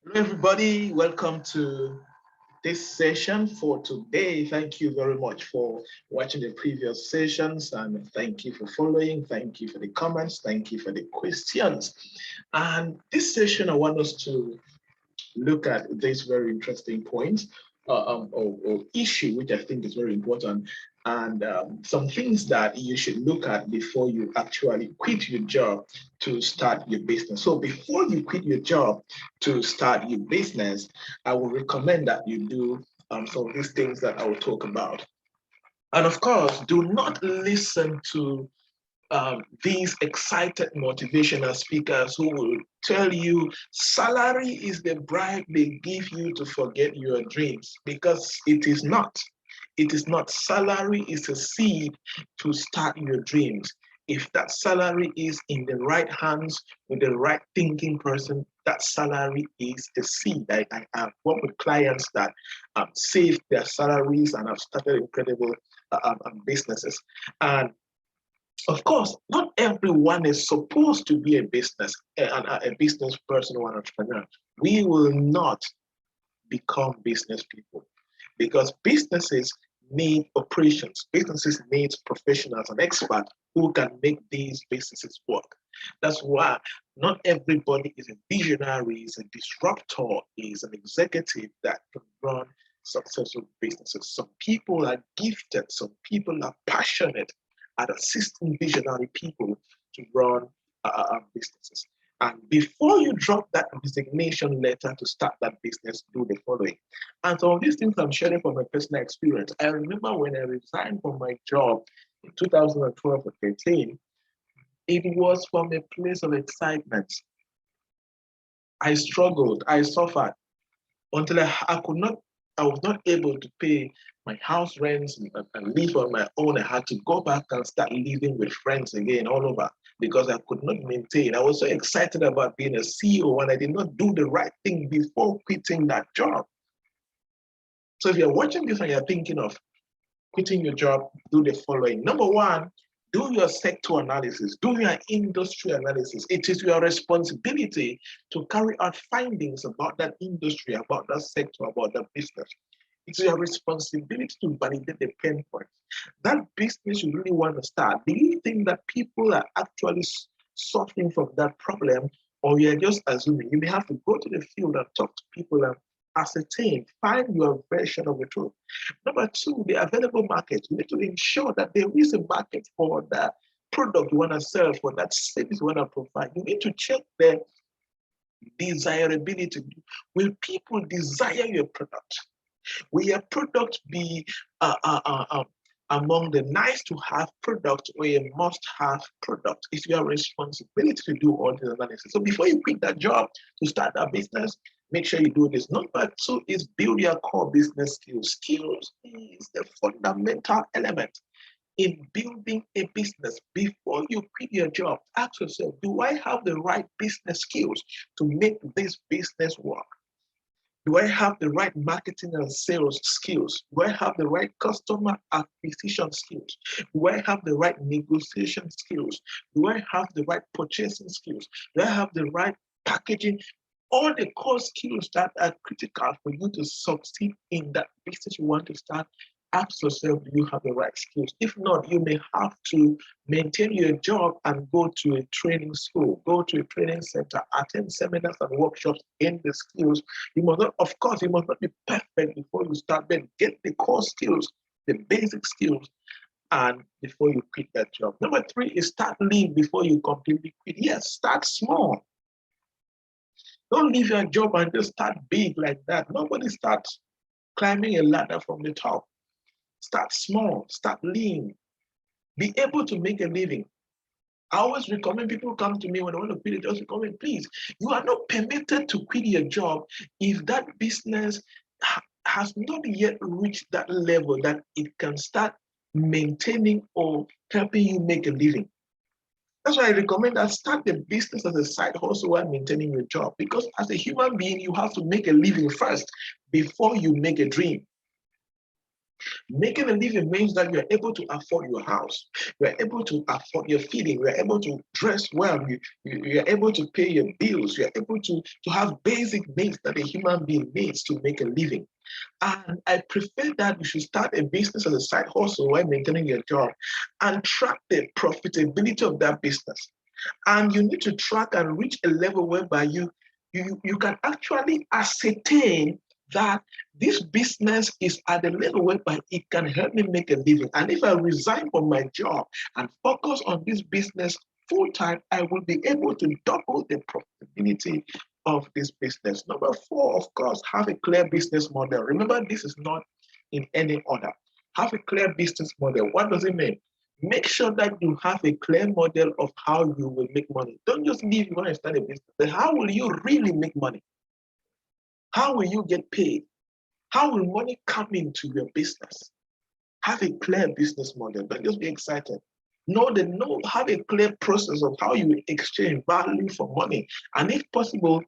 Hello, everybody. Welcome to this session for today. Thank you very much for watching the previous sessions, and thank you for following. Thank you for the comments. Thank you for the questions. And this session, I want us to look at this very interesting point or issue, which I think is very important, and some things that you should look at before you actually quit your job to start your business. So before you quit your job to start your business, I will recommend that you do some of these things that I will talk about. And of course, do not listen to these excited motivational speakers who will tell you salary is the bribe they give you to forget your dreams, because it is not. It is not. Salary is a seed to start your dreams. If that salary is in the right hands with the right thinking person, that salary is the seed. I have worked with clients that saved their salaries and have started incredible businesses. And of course, not everyone is supposed to be a business person or an entrepreneur. We will not become business people because businesses need operations. Businesses need professionals and experts who can make these businesses work. That's why not everybody is a visionary, is a disruptor, is an executive that can run successful businesses. Some people are gifted, some people are passionate at assisting visionary people to run businesses. And before you drop that resignation letter to start that business, do the following. And some of these things I'm sharing from my personal experience. I remember when I resigned from my job in 2012 or 13, it was from a place of excitement. I struggled, I suffered until I was not able to pay my house rents and live on my own. I had to go back and start living with friends again all over because I could not maintain. I was so excited about being a CEO and I did not do the right thing before quitting that job. So if you're watching this and you're thinking of quitting your job, do the following. Number one, do your sector analysis, do your industry analysis. It is your responsibility to carry out findings about that industry, about that sector, about that business. It's your responsibility to validate the pain points. That business you really want to start, do you think that people are actually suffering from that problem, or you're just assuming? You may have to go to the field and talk to people and ascertain, find your version of the truth. Number two, the available market. You need to ensure that there is a market for the product you want to sell, for that service you want to provide. You need to check the desirability. Will people desire your product? Will your product be among the nice to have product or a must have product? It's your responsibility to do all this analysis. So before you quit that job to start that business, make sure you do this. Number two is build your core business skills. Skills is the fundamental element in building a business. Before you quit your job, ask yourself, do I have the right business skills to make this business work? Do I have the right marketing and sales skills? Do I have the right customer acquisition skills? Do I have the right negotiation skills? Do I have the right purchasing skills? Do I have the right packaging? All the core skills that are critical for you to succeed in that business you want to start. Ask yourself, do you have the right skills? If not, you may have to maintain your job and go to a training school, go to a training center, attend seminars and workshops in the skills. You must not, of course, you must not be perfect before you start, but get the core skills, the basic skills, and before you quit that job. Number three is start lean before you completely quit. Yes, start small. Don't leave your job and just start big like that. Nobody starts climbing a ladder from the top. Start small, start lean, be able to make a living. I always recommend people come to me when I want to quit a job, just recommend, please, you are not permitted to quit your job if that business has not yet reached that level that it can start maintaining or helping you make a living. That's why I recommend that start the business as a side hustle while maintaining your job. Because as a human being, you have to make a living first before you make a dream. Making a living means that you're able to afford your house, you're able to afford your feeding, you're able to dress well, you're able to pay your bills, you're able to have basic needs that a human being needs to make a living. And I prefer that you should start a business as a side hustle while maintaining your job and track the profitability of that business. And you need to track and reach a level whereby you can actually ascertain that this business is at a level whereby it can help me make a living. And if I resign from my job and focus on this business full time, I will be able to double the profitability of this business. Number four, of course, have a clear business model. Remember, this is not in any order. Have a clear business model. What does it mean? Make sure that you have a clear model of how you will make money. Don't just leave you want to start a business, but how will you really make money? How will you get paid? How will money come into your business? Have a clear business model. Don't just be excited. Have a clear process of how you will exchange value for money. And if possible,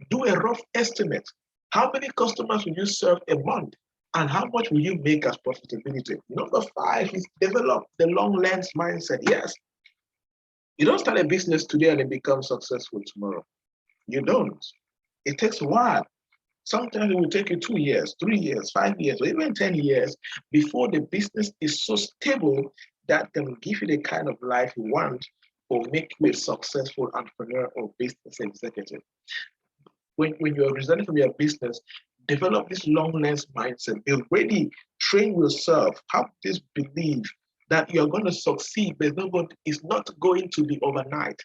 do a rough estimate. How many customers will you serve a month? And how much will you make as profitability? Number five is develop the long lens mindset. Yes, you don't start a business today and it becomes successful tomorrow. You don't. It takes a while. Sometimes it will take you 2 years, 3 years, 5 years, or even 10 years before the business is so stable that can give you the kind of life you want or make you a successful entrepreneur or business executive. When you're resigning from your business, develop this long lens mindset. Be ready, train yourself, have this belief that you're going to succeed, but it's not going to be overnight.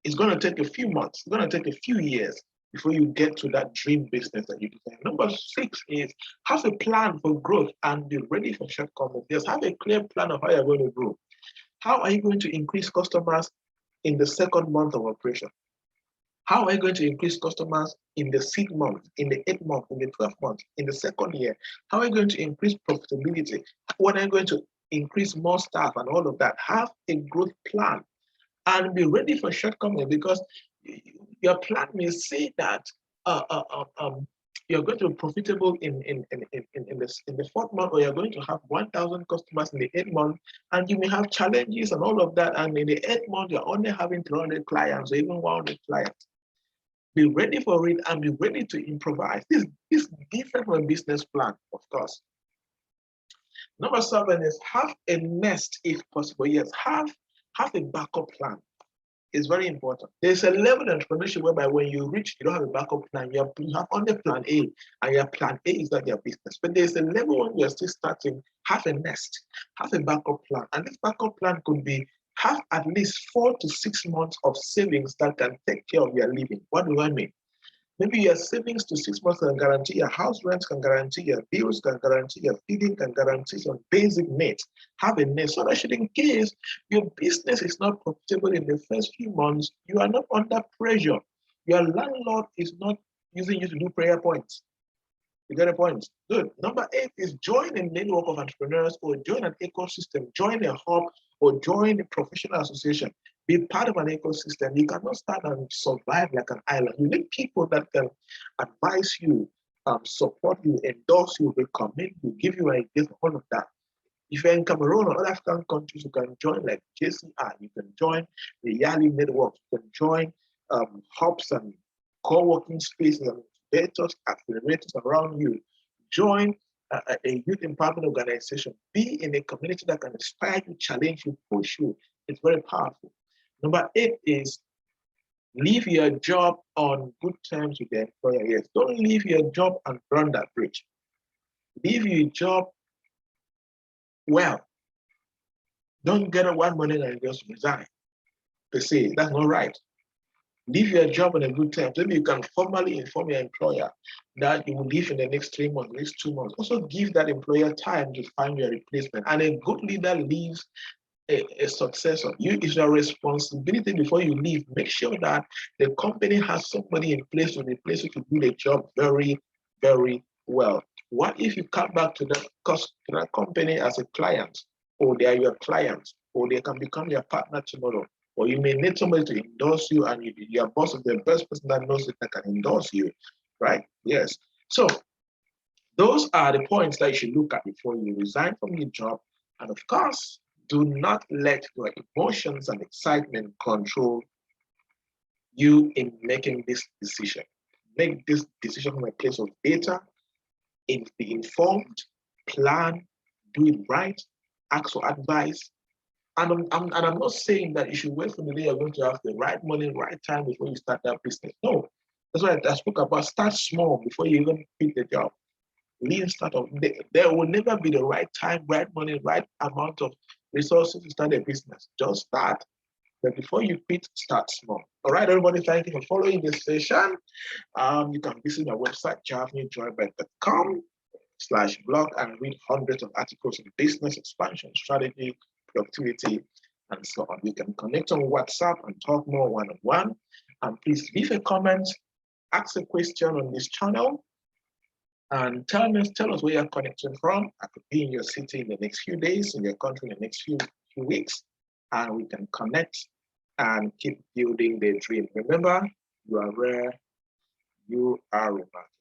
It's going to take a few months, it's going to take a few years before you get to that dream business that you desire. Number six is have a plan for growth and be ready for shortcomings. Just have a clear plan of how you're going to grow. How are you going to increase customers in the second month of operation? How are you going to increase customers in the 6th month, in the 8th month, in the 12th month, in the second year? How are you going to increase profitability? When are you going to increase more staff and all of that? Have a growth plan and be ready for shortcomings, because your plan may say that you're going to be profitable in the 4th month, or you're going to have 1,000 customers in the 8th month, and you may have challenges and all of that. And in the 8th month, you're only having 300 clients or even 100 clients. Be ready for it and be ready to improvise. This is different from a business plan, of course. Number 7 is have a nest if possible. Yes, have a backup plan. It's very important. There's a level of entrepreneurship whereby when you reach, you don't have a backup plan. You have only plan A, and your plan A is not your business. But there's a level when you're still starting, have a nest, have a backup plan. And this backup plan could be have at least 4 to 6 months of savings that can take care of your living. What do I mean? Maybe your savings to 6 months can guarantee your house rent, can guarantee your bills, can guarantee your feeding, can guarantee some basic needs. Have a nest so that in case your business is not profitable in the first few months, you are not under pressure. Your landlord is not using you to do prayer points. You get a point? Good. Number 8 is join a network of entrepreneurs or join an ecosystem, join a hub or join a professional association. Be part of an ecosystem. You cannot start and survive like an island. You need people that can advise you, support you, endorse you, recommend you, give you ideas, all of that. If you're in Cameroon or other African countries, you can join like JCI, you can join the Yali networks, you can join hubs and co-working spaces and incubators, accelerators around you. Join a youth empowerment organization. Be in a community that can inspire you, challenge you, push you. It's very powerful. Number 8 is leave your job on good terms with the employer. Yes, don't leave your job and burn that bridge. Leave your job well. Don't get a one morning and just resign. They say that's not right. Leave your job on a good term. Maybe you can formally inform your employer that you will leave in the next 3 months, next 2 months. Also give that employer time to find your replacement. And a good leader leaves a successor. It's your responsibility before you leave. Make sure that the company has somebody in place to replace you to do the job very, very well. What if you come back to that company as a client, or they are your clients, or they can become your partner tomorrow? Or you may need somebody to endorse you, and your boss is the best person that knows it that can endorse you, right? Yes. So Those are the points that you should look at before you resign from your job. And of course, do not let your emotions and excitement control you in making this decision. Make this decision from a place of data, be informed, plan, do it right, ask for advice. And I'm not saying that you should wait for the day you're going to have the right money, right time before you start that business. No. That's why I spoke about start small before you even quit the job. Lean startup. There will never be the right time, right money, right amount of resources to start a business. Just start. But before you quit, start small. All right, everybody, thank you for following this session. You can visit my website, javnyuyjoybert.com/blog, and read hundreds of articles on business expansion, strategy, productivity, and so on. We can connect on WhatsApp and talk more one-on-one. And please leave a comment, ask a question on this channel, and tell us where you're connecting from. I could be in your city in the next few days, in your country in the next few weeks, and we can connect and keep building the dream. Remember, you are rare, you are remarkable.